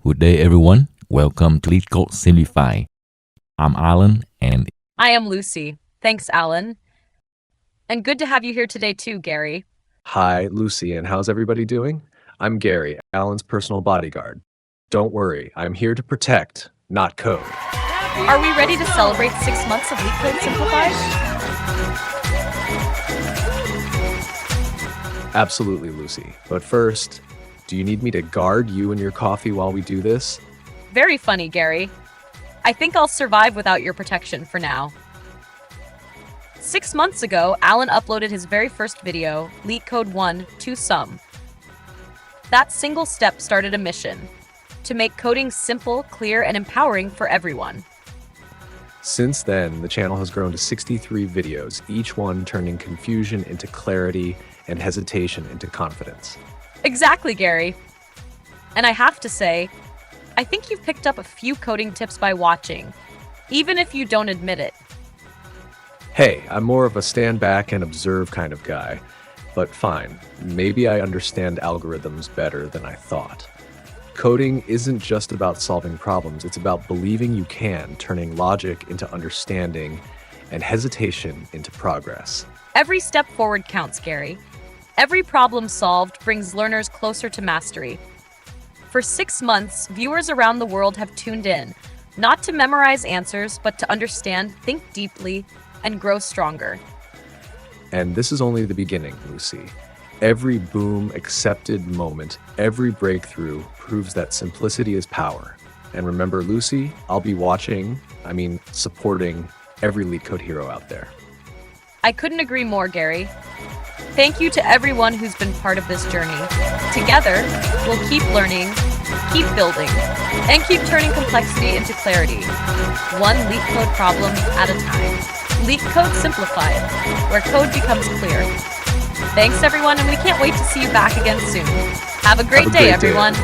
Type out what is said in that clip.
Good day, everyone. Welcome to Leetcode Simplified. I'm Alan, and I am Lucy. Thanks, Alan. And good to have you here today too, Gary. Hi, Lucy, and how's everybody doing? I'm Gary, Alan's personal bodyguard. Don't worry, I'm here to protect, not code. Are we ready to celebrate 6 months of Leetcode Simplified? Absolutely, Lucy. But first, do you need me to guard you and your coffee while we do this? Very funny, Gary. I think I'll survive without your protection for now. 6 months ago, Alan uploaded his very first video, Leetcode 1, to some. That single step started a mission to make coding simple, clear, and empowering for everyone. Since then, the channel has grown to 63 videos, each one turning confusion into clarity and hesitation into confidence. Exactly, Gary. And I have to say, I think you've picked up a few coding tips by watching, even if you don't admit it. Hey, I'm more of a stand back and observe kind of guy, but fine, maybe I understand algorithms better than I thought. Coding isn't just about solving problems, it's about believing you can, turning logic into understanding and hesitation into progress. Every step forward counts, Gary. Every problem solved brings learners closer to mastery. For 6 months, viewers around the world have tuned in, not to memorize answers, but to understand, think deeply, and grow stronger. And this is only the beginning, Lucy. Every boom accepted moment, every breakthrough proves that simplicity is power. And remember, Lucy, I'll be supporting every Leetcode hero out there. I couldn't agree more, Gary. Thank you to everyone who's been part of this journey. Together, we'll keep learning, keep building, and keep turning complexity into clarity, one Leetcode problem at a time. Leetcode Simplified, where code becomes clear. Thanks, everyone, and we can't wait to see you back again soon. Have a great day, everyone.